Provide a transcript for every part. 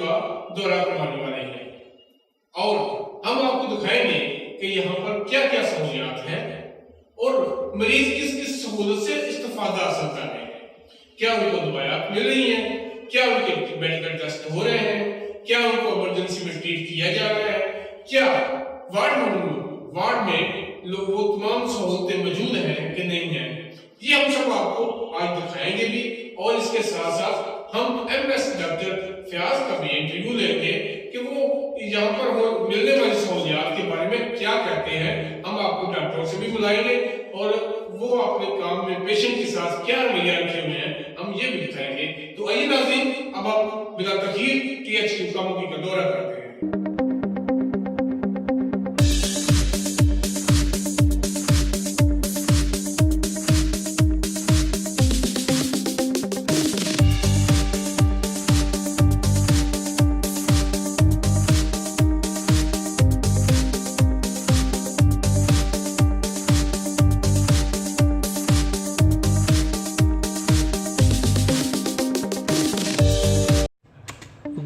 का दौरा करवाने वाले हैं और हम आपको दिखाएंगे कि यहाँ पर क्या क्या सहूलियात हैं और मरीज किस किस सहूलत से इस्तेफादा हासिल कर रहे हैं, क्या उनको दवाइयाँ मिल रही हैं, क्या उनके मेडिकल टेस्ट हो रहे हैं, क्या उनको इमरजेंसी में ट्रीट किया जा रहा है, क्या वार्ड में लोग वो तमाम सहूलतें मौजूद हैं कि नहीं है। ये हम सब आपको आज दिखाएंगे भी और इसके साथ साथ हम एमएस डॉक्टर फयाज का भी इंटरव्यू लेंगे कि वो यहाँ पर मिलने वाली सहूलियात के बारे में क्या कहते हैं। हम आपको डॉक्टर से भी बुलाएंगे और वो अपने काम में पेशेंट के साथ क्या रवैया रखे हुए हैं हम ये भी दिखाएंगे। तो आइए नाज़रीन, अब आप बिला तखीर THQ कामुकी का दौरा करते हैं।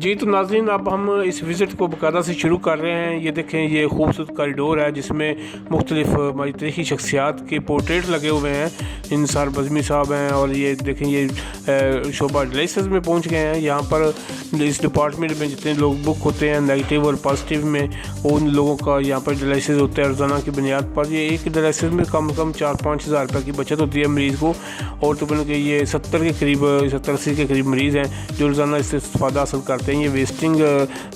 जी तो नाज़रीन, अब हम इस विज़िट को बाकायदा से शुरू कर रहे हैं। ये देखें, ये खूबसूरत कॉरिडोर है जिसमें मुख्तलिफ हमारी तरीक़ी शख्सियात के पोर्ट्रेट लगे हुए हैं। इंसार बज़मी साहब हैं और ये देखें, ये शोबा डायलिसिस में पहुंच गए हैं। यहाँ पर इस डिपार्टमेंट में जितने लोग बुक होते हैं नेगेटिव और पॉजिटिव में, उन लोगों का यहाँ पर डायलिसिस होता है रोज़ाना की बुनियाद पर। ये एक डायलिसिस में कम से कम 4-5 हज़ार रुपये की बचत होती है मरीज़ को। और तो बल्कि ये 70-80 के करीब मरीज़ हैं जो रोज़ाना इससे इस्तेफादा हासिल करते हैं। ये वेस्टिंग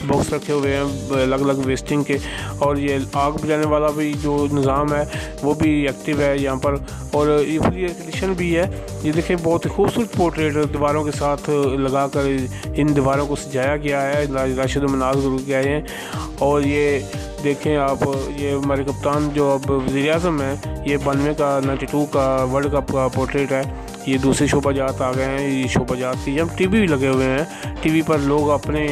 बॉक्स रखे हुए हैं अलग अलग वेस्टिंग के, और ये आग बुझाने वाला भी जो निज़ाम है वो भी एक्टिव है यहाँ पर, और ये फुली एयर कंडीशन भी है। ये देखें, बहुत ही खूबसूरत पोर्ट्रेट दीवारों के साथ लगा कर इन दीवारों को सजाया गया है, राशिद मनाज किया है। और ये देखें आप, ये हमारे कप्तान जो अब वज़ीर-ए-आज़म हैं, ये 92 का 92 का वर्ल्ड कप का पोर्ट्रेट है। ये दूसरे शोबाजात आ गए हैं। ये शोबाजात की जब टीवी भी लगे हुए हैं, टीवी पर लोग अपने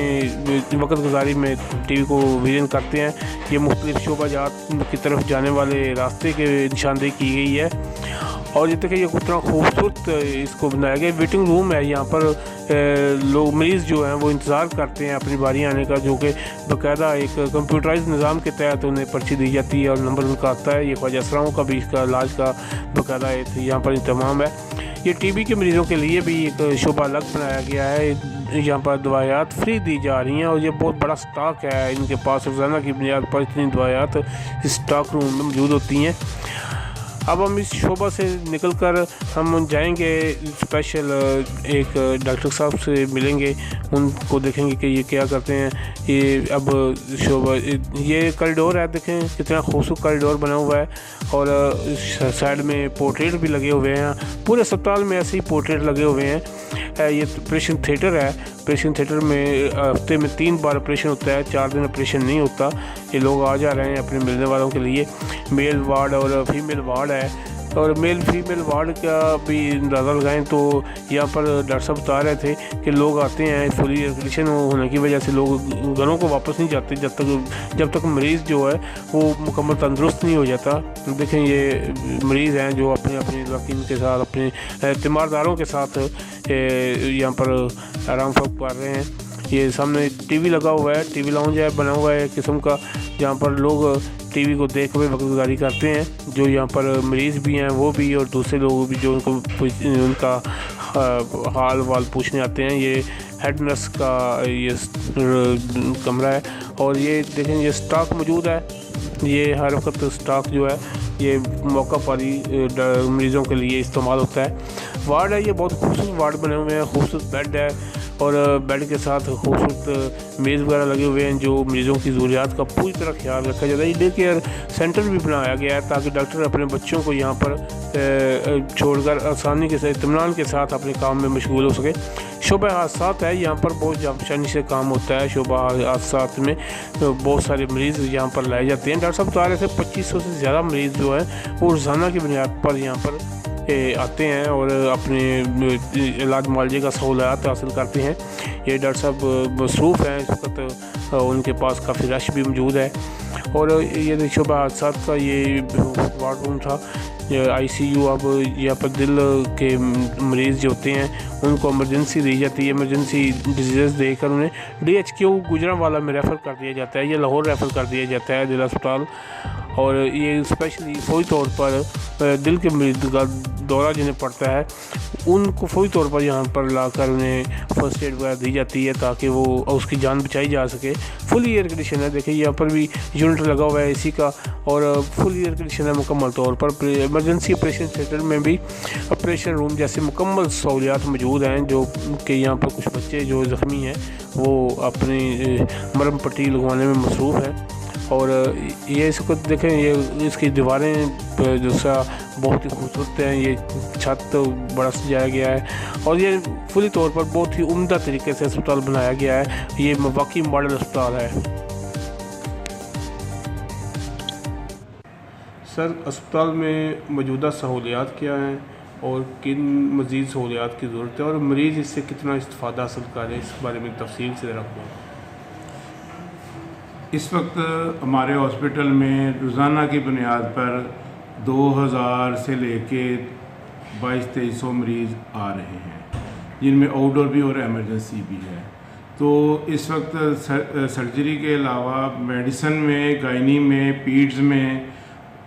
वक्त गुजारी में टीवी को विजन करते हैं। ये मुख्तलिफ शोबाजात की तरफ जाने वाले रास्ते के निशानदेही की गई है। और ये देखिए, ये कितना खूबसूरत इसको बनाया गया। वेटिंग रूम है यहाँ पर, लोग मरीज़ जो हैं वो इंतज़ार करते हैं अपनी बारी आने का, जो कि बाकायदा एक कंप्यूटराइज निज़ाम के तहत उन्हें पर्ची दी जाती है और नंबर उनका आता है। ये ख्वाजा असराओं का भी इसका इलाज का बाकायदा यहाँ पर इंतज़ाम है। ये टीबी के मरीज़ों के लिए भी एक शोबा अलग बनाया गया है। यहाँ पर दवाइयात फ्री दी जा रही हैं और ये बहुत बड़ा स्टॉक है इनके पास। रोज़ाना की बुनियाद पर इतनी दवाइयात स्टॉक रूम में मौजूद होती हैं। अब हम इस शोबा से निकलकर हम जाएंगे स्पेशल एक डॉक्टर साहब से मिलेंगे, उनको देखेंगे कि ये क्या करते हैं। ये अब शोबा, ये कॉरिडोर है, देखें कितना खूबसूरत कॉरिडोर बना हुआ है और साइड में पोर्ट्रेट भी लगे हुए हैं। पूरे अस्पताल में ऐसे ही पोर्ट्रेट लगे हुए हैं। ये ऑपरेशन थिएटर है। ऑपरेशन थिएटर में हफ्ते में 3 बार ऑपरेशन होता है, 4 दिन ऑपरेशन नहीं होता। ये लोग आ जा रहे हैं अपने मिलने वालों के लिए। मेल वार्ड और फीमेल वार्ड है, और मेल फीमेल वार्ड का भी अंदाज़ा लगाएं तो यहाँ पर डॉक्टर साहब बता रहे थे कि लोग आते हैं, फुली एयर कंडीशन होने की वजह से लोग घरों को वापस नहीं जाते जब तक मरीज़ जो है वो मुकम्मल तंदुरुस्त नहीं हो जाता। देखें, ये मरीज़ हैं जो अपने वकील के साथ, अपने तीमारदारों के साथ यहाँ पर आराम फर्क कर रहे हैं। ये सामने टीवी लगा हुआ है, टीवी लाउंज है बना हुआ है किस्म का, जहाँ पर लोग टीवी को देख हुए वक्त गुजारी करते हैं। जो यहाँ पर मरीज़ भी हैं वो भी, और दूसरे लोग भी जो उनका हाल वाल पूछने आते हैं। ये हेड नर्स का ये कमरा है, और ये देखें, ये स्टॉक मौजूद है। ये हर वक्त स्टॉक जो है ये मौका पर ही मरीज़ों के लिए इस्तेमाल होता है। वार्ड है, ये बहुत खूबसूरत वार्ड बने हुए हैं, खूबसूरत बेड है और बेड के साथ खूबसूरत मेज़ वगैरह लगे हुए हैं जो मरीज़ों की ज़रूरियात का पूरी तरह ख्याल रखा जाता है। ये डे केयर सेंटर भी बनाया गया है ताकि डॉक्टर अपने बच्चों को यहाँ पर छोड़कर आसानी के साथ, इत्मीनान के साथ अपने काम में मशगूल हो सके। शोबा हादसात है, यहाँ पर बहुत आसानी से काम होता है। शोबा हादसात में बहुत सारे मरीज़ यहाँ पर लाए जाते हैं। डॉक्टर साहब बता रहे थे 2500 से ज़्यादा मरीज़ जो है वो रोज़ाना की बुनियाद पर यहाँ पर आते हैं और अपने इलाज मुआवजे का सहूलियात हासिल करते हैं। ये डॉक्टर साहब मसरूफ़ हैं इस वक्त, उनके पास काफ़ी रश भी मौजूद है। और ये शुबा हादसा का ये वार्ड रूम था, ICU। अब यहाँ पर दिल के मरीज़ जो होते हैं उनको इमरजेंसी दी जाती है, इमरजेंसी डिजीज़ देकर उन्हें DHQ गुजरांवाला में रेफ़र कर दिया जाता है या लाहौर रेफ़र कर दिया जाता है दिल अस्पताल। और ये स्पेशली फौरी तौर पर दिल के मरीज़ का दौरा जिन्हें पड़ता है उनको फौरी तौर पर यहाँ पर लाकर उन्हें फर्स्ट एड वगैरह दी जाती है ताकि वो उसकी जान बचाई जा सके। फुल एयर कंडीशन है, देखिए यहाँ पर भी यूनिट लगा हुआ है AC का, और फुल एयर कंडीशन है मुकम्मल तौर पर। इमरजेंसी ऑपरेशन थिएटर में भी ऑपरेशन रूम जैसे मुकम्मल सहूलियात मौजूद हैं, जो कि यहाँ पर कुछ बच्चे जो ज़ख्मी हैं वो अपनी मरहम पट्टी लगवाने में मसरूफ़ हैं। और ये इसको देखें, ये इसकी दीवारें दूसरा बहुत ही खूबसूरत हैं, ये छत बड़ा सजाया गया है और ये फुली तौर पर बहुत ही उम्दा तरीके से अस्पताल बनाया गया है। ये वाकई मॉडल अस्पताल है। सर, अस्पताल में मौजूदा सहूलियात क्या हैं और किन मज़ीद सहूलियात की ज़रूरत है और मरीज़ इससे कितना इस्तिफ़ादा हासिल करें, इस बारे में तफसील से रखूँ। इस वक्त हमारे हॉस्पिटल में रोज़ाना की बुनियाद पर 2000 से लेके 2200-2300 मरीज़ आ रहे हैं, जिनमें आउटडोर भी और एमरजेंसी भी है। तो इस वक्त सर्जरी के अलावा मेडिसिन में, गायनी में, पीड्स में,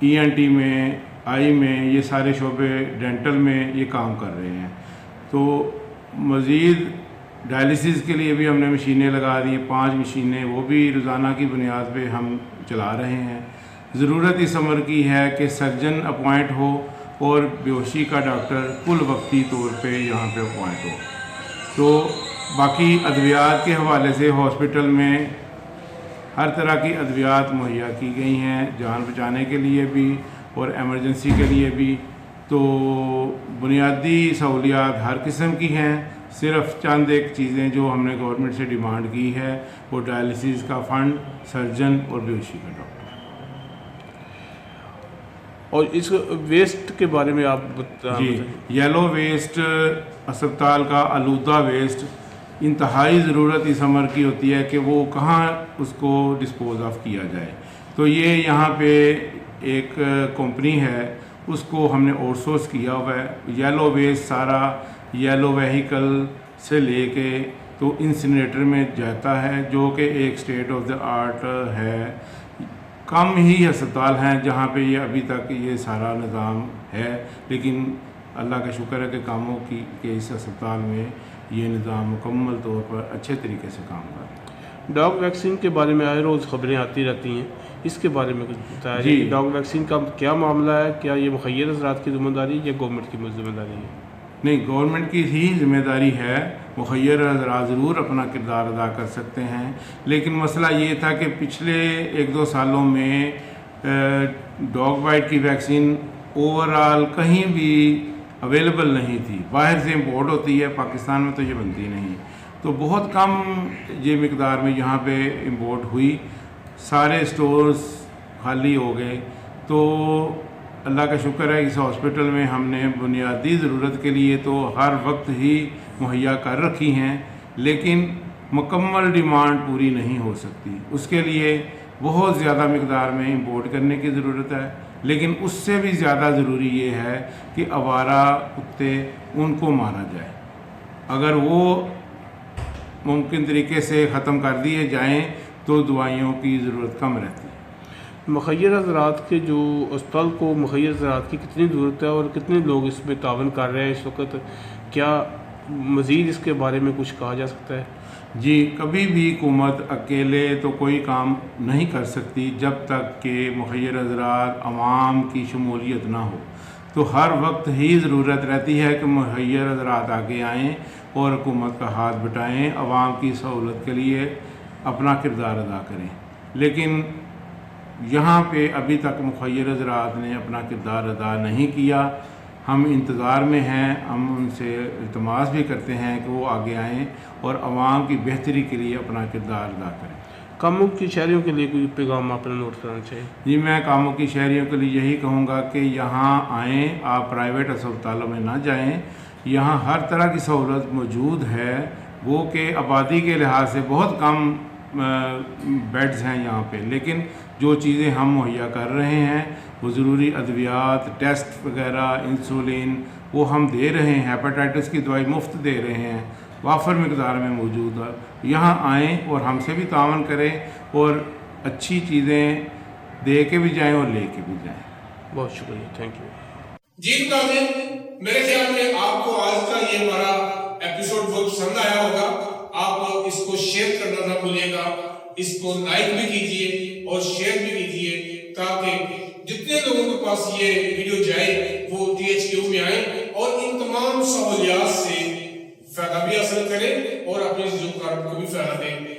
ENT में, आई में, ये सारे शोबे, डेंटल में ये काम कर रहे हैं। तो मज़ीद डायलिसिस के लिए भी हमने मशीनें लगा दी हैं, 5 मशीनें, वो भी रोज़ाना की बुनियाद पे हम चला रहे हैं। ज़रूरत इस अमर की है कि सर्जन अपॉइंट हो और बेहोशी का डॉक्टर कुल वक्ती तौर पे यहाँ पे अपॉइंट हो। तो बाकी अद्वियात के हवाले से हॉस्पिटल में हर तरह की अद्वियात मुहैया की गई हैं, जान बचाने के लिए भी और एमरजेंसी के लिए भी। तो बुनियादी सहूलियात हर किस्म की हैं। सिर्फ चंद एक चीज़ें जो हमने गवर्नमेंट से डिमांड की है वो डायलिसिस का फ़ंड, सर्जन और बेहोशी का डॉक्टर। और इस वेस्ट के बारे में आप जी, येलो वेस्ट अस्पताल का आलूदा वेस्ट इंतहाई ज़रूरत इस अमर की होती है कि वो कहाँ उसको डिस्पोज ऑफ किया जाए। तो ये यहाँ पे एक कंपनी है, उसको हमने आउटसोर्स किया हुआ है। येलो वेस्ट सारा येलो व्हीकल से लेके तो इंसिनरेटर में जाता है, जो कि एक स्टेट ऑफ द आर्ट है। कम ही अस्पताल हैं जहाँ पे ये अभी तक ये सारा निज़ाम है, लेकिन अल्लाह का शुक्र है कि कामों की कि इस अस्पताल में ये निज़ाम मुकम्मल तौर पर अच्छे तरीके से काम कर रहा है। डॉग वैक्सीन के बारे में आए रोज़ खबरें आती रहती हैं, इसके बारे में कुछ बताया जी। डॉग वैक्सीन का क्या मामला है? क्या ये मुखय्यर हज़रात की ज़िम्मेदारी या गवर्नमेंट की ज़िम्मेदारी है? नहीं, गवर्नमेंट की ही जिम्मेदारी है। मुखय्यर हज़रात ज़रूर अपना किरदार अदा कर सकते हैं, लेकिन मसला ये था कि पिछले 1-2 सालों में डॉग बाइट की वैक्सीन ओवरऑल कहीं भी अवेलेबल नहीं थी। बाहर से इंपोर्ट होती है, पाकिस्तान में तो ये बनती नहीं। तो बहुत कम ये मिकदार में यहाँ पे इंपोर्ट हुई, सारे स्टोर्स खाली हो गए। तो अल्लाह का शुक्र है इस हॉस्पिटल में हमने बुनियादी ज़रूरत के लिए तो हर वक्त ही मुहैया कर रखी हैं, लेकिन मुकम्मल डिमांड पूरी नहीं हो सकती। उसके लिए बहुत ज़्यादा मिकदार में इंपोर्ट करने की ज़रूरत है, लेकिन उससे भी ज़्यादा ज़रूरी ये है कि आवारा कुत्ते उनको मारा जाए। अगर वो मुमकिन तरीके से ख़त्म कर दिए जाएँ तो दवाइयों की ज़रूरत कम रहती है। मुखय्यर हज़रात के जो अस्पताल को मुखय्यर हज़रात की कितनी ज़रूरत है और कितने लोग इसमें तावन कर रहे हैं इस वक्त? क्या मज़ीद इसके बारे में कुछ कहा जा सकता है? जी, कभी भी हुकूमत अकेले तो कोई काम नहीं कर सकती जब तक कि मुखय्यर हज़रात अवाम की शमूलियत ना हो। तो हर वक्त ही ज़रूरत रहती है कि मुखय्यर हज़रात आगे आएँ और हुकूमत का हाथ बटाएँ, अवाम की सहूलत के लिए अपना किरदार अदा करें। लेकिन यहाँ पे अभी तक मुखय्यर हज़रात ने अपना किरदार अदा नहीं किया। हम इंतज़ार में हैं, हम उनसे इल्तमास भी करते हैं कि वो आगे आएँ और आवाम की बेहतरी के लिए अपना किरदार अदा करें। कामों की शहरियों के लिए कोई पैगाम आपने नोट करना चाहिए? जी, मैं कामों की शहरियों के लिए यही कहूँगा कि यहाँ आएँ, आप प्राइवेट अस्पतालों में ना जाएं। यहाँ हर तरह की सहूलत मौजूद है, वो कि आबादी के लिहाज से बहुत कम बेड्स हैं यहाँ पे, लेकिन जो चीज़ें हम मुहैया कर रहे हैं वो ज़रूरी अद्वियात, टेस्ट वगैरह, इंसुलिन वो हम दे रहे हैं। हेपेटाइटिस की दवाई मुफ्त दे रहे हैं, वाफर मकदार में मौजूद है। यहाँ आएँ और हमसे भी तावन करें और अच्छी चीज़ें दे के भी जाएँ और ले के भी जाएँ। बहुत शुक्रिया, थैंक यू। जी नाज़रीन, मेरे ख्याल में आपको आज का ये हमारा एपिसोड बहुत पसंद आया होगा। आप इसको शेयर करना ना भूलिएगा, इसको लाइक भी कीजिए और शेयर भी कीजिए, ताकि जितने लोगों के पास ये वीडियो जाए वो THQ में आए और इन तमाम सहूलियात से फायदा भी हासिल करें और अपने ज़िम्मेदार को भी फायदा दें।